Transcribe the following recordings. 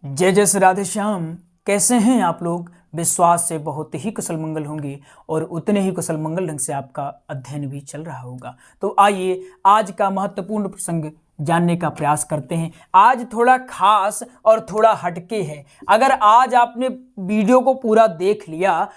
जय जय श्री राधे श्याम। कैसे हैं आप लोग? विश्वास से बहुत ही कुशल मंगल होंगे और उतने ही कुशल मंगल ढंग से आपका अध्ययन भी चल रहा होगा। तो आइए आज का महत्वपूर्ण प्रसंग जानने का प्रयास करते हैं। आज थोड़ा खास और थोड़ा हटके है। अगर आज आपने वीडियो को पूरा देख लिया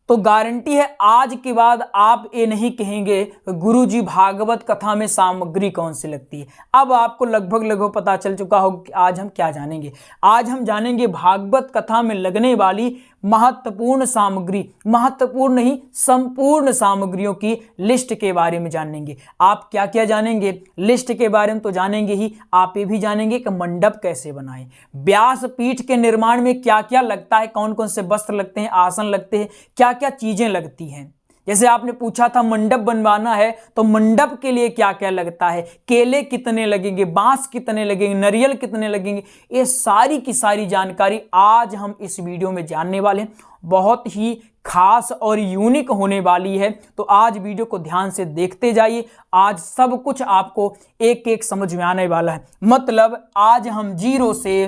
तो गारंटी है आज के बाद आप ये नहीं कहेंगे गुरुजी भागवत कथा में सामग्री कौन सी लगती है। अब आपको लगभग पता चल चुका हो कि आज हम क्या जानेंगे। आज हम जानेंगे भागवत कथा में लगने वाली महत्वपूर्ण सामग्री, महत्वपूर्ण नहीं संपूर्ण सामग्रियों की लिस्ट के बारे में जानेंगे। आप क्या क्या जानेंगे लिस्ट के बारे में तो जानेंगे ही, आप ये भी जानेंगे कि मंडप कैसे बनाएं, व्यास पीठ के निर्माण में क्या क्या लगता है, कौन कौन से वस्त्र लगते हैं, आसन लगते हैं, क्या क्या चीजें लगती हैं। जैसे आपने पूछा था मंडप बनवाना है तो मंडप के लिए क्या क्या लगता है, केले कितने लगेंगे, बांस कितने लगेंगे, नारियल कितने लगेंगे, ये सारी की सारी जानकारी आज हम इस वीडियो में जानने वाले हैं। बहुत ही खास और यूनिक होने वाली है, तो आज वीडियो को ध्यान से देखते जाइए। आज सब कुछ आपको एक एक समझ में आने वाला है। मतलब आज हम जीरो से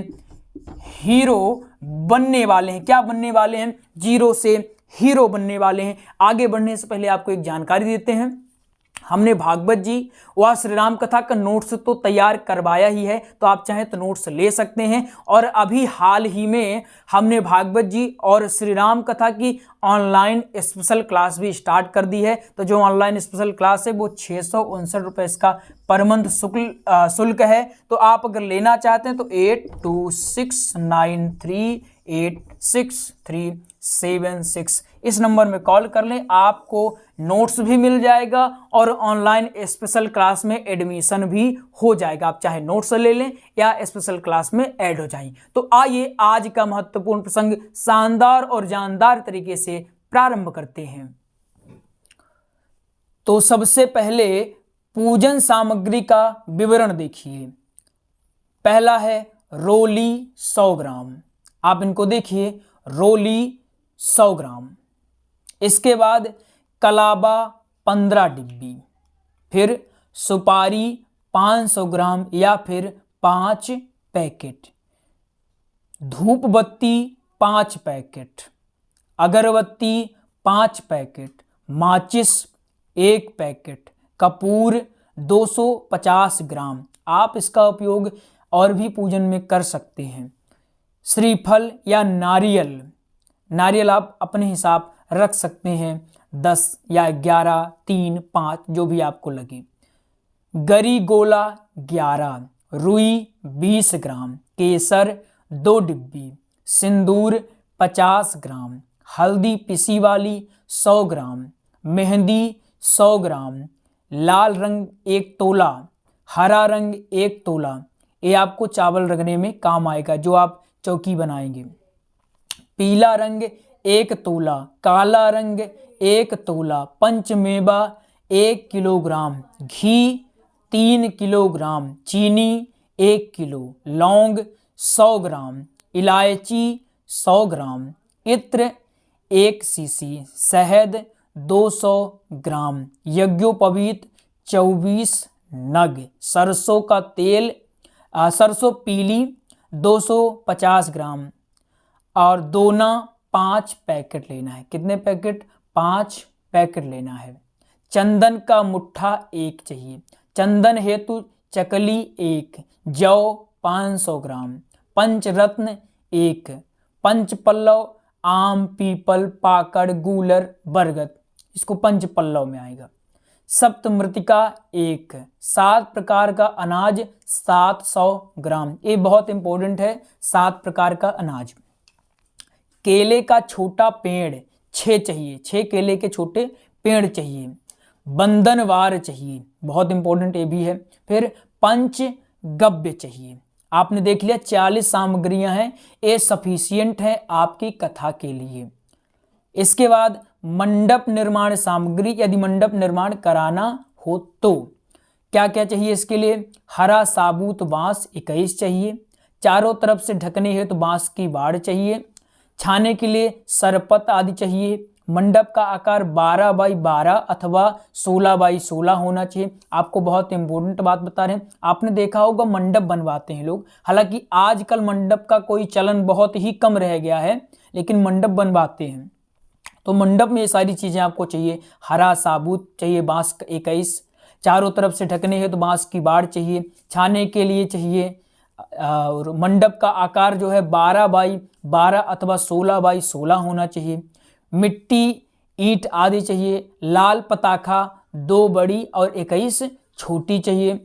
हीरो बनने वाले हैं। क्या बनने वाले हैं? जीरो से हीरो बनने वाले हैं। आगे बढ़ने से पहले आपको एक जानकारी देते हैं। हमने भागवत जी व श्री राम कथा का नोट्स तो तैयार करवाया ही है, तो आप चाहें तो नोट्स ले सकते हैं। और अभी हाल ही में हमने भागवत जी और श्री राम कथा की ऑनलाइन स्पेशल क्लास भी स्टार्ट कर दी है। तो जो ऑनलाइन स्पेशल क्लास है वो 659 रुपये इसका पर मंथ शुल्क है। तो आप अगर लेना चाहते हैं तो 8269386376 इस नंबर में कॉल कर लें। आपको नोट्स भी मिल जाएगा और ऑनलाइन स्पेशल क्लास में एडमिशन भी हो जाएगा। आप चाहे नोट्स ले लें या स्पेशल क्लास में ऐड हो जाएं। तो आइए आज का महत्वपूर्ण प्रसंग शानदार और जानदार तरीके से प्रारंभ करते हैं। तो सबसे पहले पूजन सामग्री का विवरण देखिए। पहला है रोली 100 ग्राम। आप इनको देखिए, रोली 100 ग्राम। इसके बाद कलाबा 15 डिब्बी, फिर सुपारी 500 ग्राम या फिर 5 पैकेट, धूप बत्ती 5 पैकेट, अगरबत्ती 5 पैकेट, माचिस 1 पैकेट, कपूर 250 ग्राम। आप इसका उपयोग और भी पूजन में कर सकते हैं। श्रीफल या नारियल आप अपने हिसाब रख सकते हैं, 10 या 11, 3, 5 जो भी आपको लगे। गरी गोला 11, रुई 20 ग्राम, केसर 2 डिब्बी, सिंदूर 50 ग्राम, हल्दी पिसी वाली 100 ग्राम, मेहंदी 100 ग्राम, लाल रंग 1 तोला, हरा रंग 1 तोला। ये आपको चावल रगने में काम आएगा जो आप चौकी बनाएंगे। पीला रंग 1 तोला, काला रंग 1 तोला, पंचमेवा 1 किलोग्राम, घी 3 किलोग्राम, चीनी 1 किलो, लौंग 100 ग्राम, इलायची 100 ग्राम, इत्र 1 सीसी, शहद 200 ग्राम, यज्ञोपवीत 24 नग, सरसों का तेल सरसों पीली 250 ग्राम और दोना 5 पैकेट लेना है। कितने पैकेट? 5 पैकेट लेना है। चंदन का मुट्ठा 1 चाहिए। चंदन हेतु चकली 1, जौ 500 ग्राम, पंचरत्न 1, पंचपल्लव आम, पीपल, पाकड़, गूलर, बरगद, इसको पंचपल्लव में आएगा। सप्तमृतिका 1, 7 प्रकार का अनाज 700 ग्राम। ये बहुत इंपॉर्टेंट है, 7 प्रकार का अनाज। केले का छोटा पेड़ 6 चाहिए, 6 केले के छोटे पेड़ चाहिए। बंधनवार चाहिए, बहुत इंपॉर्टेंट ये भी है। फिर पंच गव्य चाहिए। आपने देख लिया 40 सामग्रियां हैं, ये सफिशियंट है आपकी कथा के लिए। इसके बाद मंडप निर्माण सामग्री, यदि मंडप निर्माण कराना हो तो क्या क्या चाहिए इसके लिए? हरा साबुत बांस 21 चाहिए। चारों तरफ से ढकने हेतु बांस की बाड़ चाहिए। छाने के लिए सरपत आदि चाहिए। मंडप का आकार 12 बाई 12 अथवा 16 बाई 16 होना चाहिए। आपको बहुत इंपॉर्टेंट बात बता रहे हैं, आपने देखा होगा मंडप बनवाते हैं लोग, हालांकि आजकल मंडप का कोई चलन बहुत ही कम रह गया है, लेकिन मंडप बनवाते हैं। तो मंडप में ये सारी चीज़ें आपको चाहिए। हरा साबूत चाहिए, बांस 21, चारों तरफ से ढकने हैं तो बांस की बाड़ चाहिए, छाने के लिए चाहिए। और मंडप का आकार जो है 12 बाई 12 अथवा 16 बाई 16 होना चाहिए। मिट्टी, ईंट आदि चाहिए। लाल पताखा 2 बड़ी और 21 छोटी चाहिए।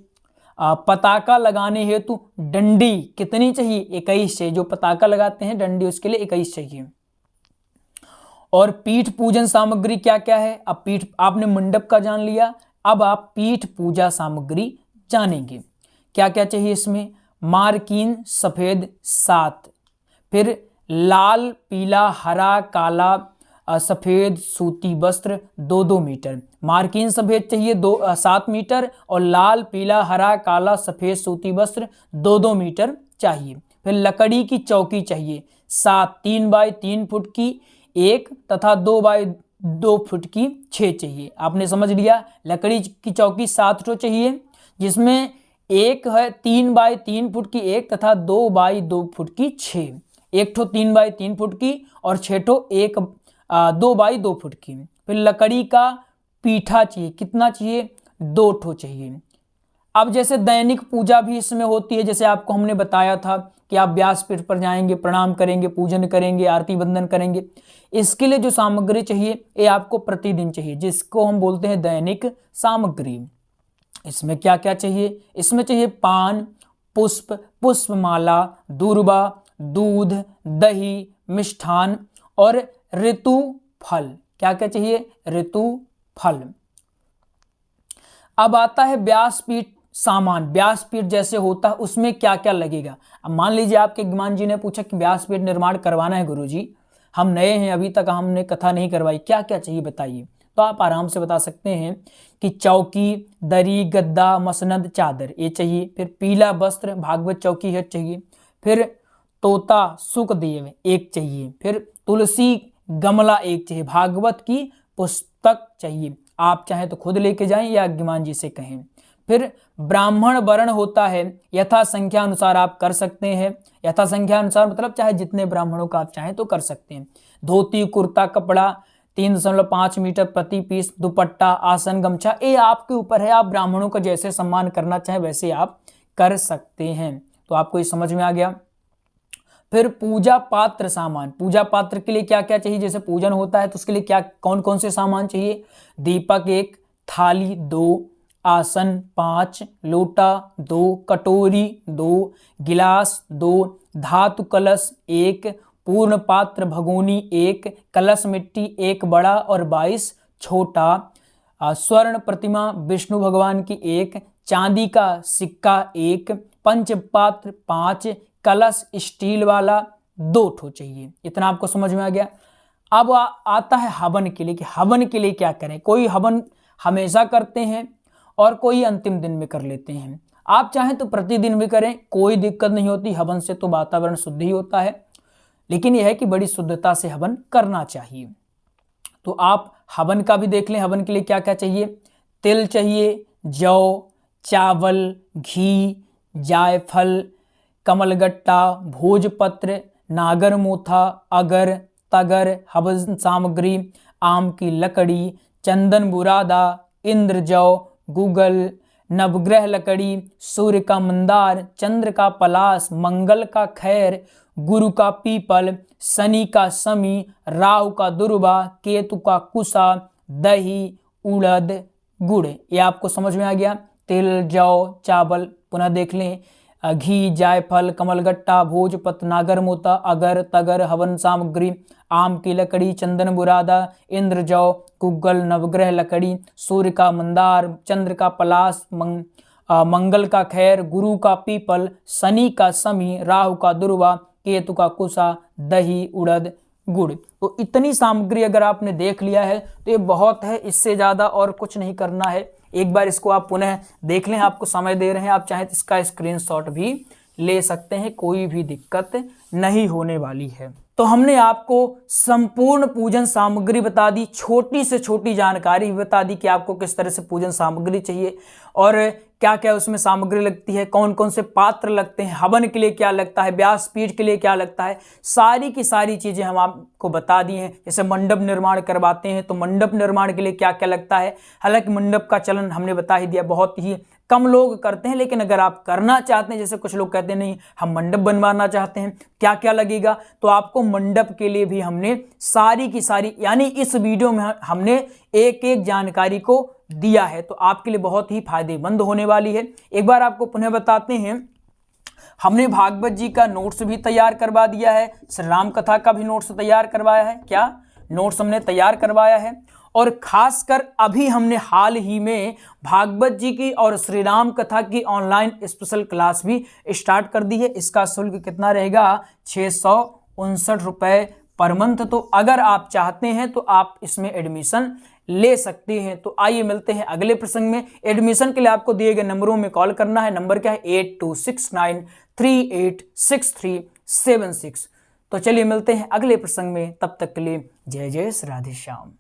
पताका लगाने हेतु डंडी कितनी चाहिए? 21 चाहिए। जो पताका लगाते हैं डंडी, उसके लिए 21 चाहिए। और पीठ पूजन सामग्री क्या क्या है? अब पीठ, आपने मंडप का जान लिया, अब आप पीठ पूजा सामग्री जानेंगे। क्या क्या चाहिए इसमें? मार्किन सफेद 7, फिर लाल पीला हरा काला सफेद सूती वस्त्र 2-2 मीटर। मार्किन सफेद चाहिए 7 मीटर और लाल पीला हरा काला सफेद सूती वस्त्र 2-2 मीटर चाहिए। फिर लकड़ी की चौकी चाहिए 7, 3 बाई 3 फुट की 1 तथा 2 बाई 2 फुट की 6 चाहिए। आपने समझ लिया, लकड़ी की चौकी 7 ठो चाहिए, जिसमें एक है 3 बाई 3 फुट की 1 तथा 2 बाई 2 फुट की 6। एक ठो 3 बाई 3 फुट की और 6 ठो 2 बाई 2 फुट की। फिर लकड़ी का पीठा चाहिए, कितना चाहिए? 2 ठो चाहिए। अब जैसे दैनिक पूजा भी इसमें होती है, जैसे आपको हमने बताया था कि आप व्यासपीठ पर जाएंगे, प्रणाम करेंगे, पूजन करेंगे, आरती वंदन करेंगे। इसके लिए जो सामग्री चाहिए ये आपको प्रतिदिन चाहिए, जिसको हम बोलते हैं दैनिक सामग्री। इसमें क्या क्या चाहिए? इसमें चाहिए पान, पुष्प, पुष्पमाला, दूर्वा, दूध, दही, मिष्ठान और ऋतु फल। क्या क्या चाहिए? ऋतु फल। अब आता है व्यासपीठ सामान। व्यासपीठ जैसे होता है उसमें क्या क्या लगेगा? अब मान लीजिए आपके ज्ञान जी ने पूछा कि व्यासपीठ निर्माण करवाना है गुरुजी, हम नए हैं, अभी तक हमने कथा नहीं करवाई, क्या क्या चाहिए बताइए। तो आप आराम से बता सकते हैं कि चौकी, दरी, गद्दा, मसनद, चादर ये चाहिए। फिर पीला वस्त्र, भागवत चौकी है चाहिए। फिर तोता सुखदेव 1 चाहिए। फिर तुलसी गमला 1 चाहिए। भागवत की पुस्तक चाहिए, आप चाहें तो खुद लेके जाएं या अज्ञमान जी से कहें। फिर ब्राह्मण वर्ण होता है, यथा संख्या अनुसार आप कर सकते हैं। यथा संख्या अनुसार मतलब चाहे जितने ब्राह्मणों का आप चाहें तो कर सकते हैं। धोती, कुर्ता, कपड़ा 3.5 मीटर प्रति पीस, दुपट्टा, आसन, गमछा, ये आपके ऊपर है, आप ब्राह्मणों का जैसे सम्मान करना चाहें वैसे आप कर सकते हैं। तो आपको ये समझ में आ गया। फिर पूजा पात्र सामान। पूजा पात्र के लिए क्या क्या चाहिए? जैसे पूजन होता है तो उसके लिए क्या कौन कौन से सामान चाहिए? दीपक 1, थाली 2, आसन 5, लोटा 2, कटोरी 2, गिलास 2, धातु कलश 1, पूर्ण पात्र भगोनी 1, कलश मिट्टी 1 बड़ा और 22 छोटा, स्वर्ण प्रतिमा विष्णु भगवान की 1, चांदी का सिक्का 1, पंचपात्र 5, कलश स्टील वाला 2 ठो चाहिए। इतना आपको समझ में आ गया। अब आता है हवन के लिए कि हवन के लिए क्या करें। कोई हवन हमेशा करते हैं और कोई अंतिम दिन में कर लेते हैं। आप चाहें तो प्रतिदिन भी करें, कोई दिक्कत नहीं होती। हवन से तो वातावरण शुद्ध ही होता है, लेकिन यह है कि बड़ी शुद्धता से हवन करना चाहिए। तो आप हवन का भी देख लें। हवन के लिए क्या क्या चाहिए? तिल चाहिए, जौ, चावल, घी, जायफल, कमलगट्टा, भोजपत्र, नागरमोथा, अगर, तगर, हवन सामग्री, आम की लकड़ी, चंदन बुरादा, इंद्र जौ, गूगल, नवग्रह लकड़ी, सूर्य का मंदार, चंद्र का पलाश, मंगल का खैर, गुरु का पीपल, शनि का समी, राहु का दुर्वा, केतु का कुसा, दही, उड़द, गुड़। ये आपको समझ में आ गया। तिल, जौ, चावल पुनः देख लें। घी, जायफल, कमलगट्टा, भोजपत्र, नागरमोता, अगर, तगर, हवन सामग्री, आम की लकड़ी, चंदन बुरादा, इंद्र जौ, गुग्गल, नवग्रह लकड़ी, सूर्य का मंदार, चंद्र का पलाश, मंगल का खैर, गुरु का पीपल, शनि का समी, राहु का दुर्वा, केतु का कुसा, दही, उड़द, गुड़। तो इतनी सामग्री अगर आपने देख लिया है तो ये बहुत है, इससे ज़्यादा और कुछ नहीं करना है। एक बार इसको आप पुनः देख लें, आपको समय दे रहे हैं, आप चाहें तो इसका स्क्रीनशॉट भी ले सकते हैं, कोई भी दिक्कत नहीं होने वाली है। तो हमने आपको संपूर्ण पूजन सामग्री बता दी, छोटी से छोटी जानकारी भी बता दी कि आपको किस तरह से पूजन सामग्री चाहिए और क्या क्या उसमें सामग्री लगती है, कौन कौन से पात्र लगते हैं, हवन के लिए क्या लगता है, व्यासपीठ के लिए क्या लगता है, सारी की सारी चीज़ें हम आपको बता दी हैं। जैसे मंडप निर्माण करवाते हैं तो मंडप निर्माण के लिए क्या क्या लगता है। हालांकि मंडप का चलन हमने बता ही दिया, बहुत ही कम लोग करते हैं, लेकिन अगर आप करना चाहते हैं, जैसे कुछ लोग कहते हैं नहीं हम मंडप बनवाना चाहते हैं, क्या क्या लगेगा, तो आपको मंडप के लिए भी हमने सारी की सारी, यानी इस वीडियो में हमने एक एक जानकारी को दिया है, तो आपके लिए बहुत ही फायदेमंद होने वाली है। एक बार आपको पुनः बताते हैं, हमने भागवत जी का नोट्स भी तैयार करवा दिया है, श्री राम कथा का भी नोट्स तैयार करवाया है, क्या नोट्स हमने तैयार करवाया है। और खासकर अभी हमने हाल ही में भागवत जी की और श्री राम कथा की ऑनलाइन स्पेशल क्लास भी स्टार्ट कर दी है। इसका शुल्क कितना रहेगा, 659 रुपये पर मंथ। तो अगर आप चाहते हैं तो आप इसमें एडमिशन ले सकते हैं। तो आइए मिलते हैं अगले प्रसंग में। एडमिशन के लिए आपको दिए गए नंबरों में कॉल करना है। नंबर क्या है, 8269386376। तो चलिए मिलते हैं अगले प्रसंग में, तब तक के लिए जय जय श्री राधे श्याम।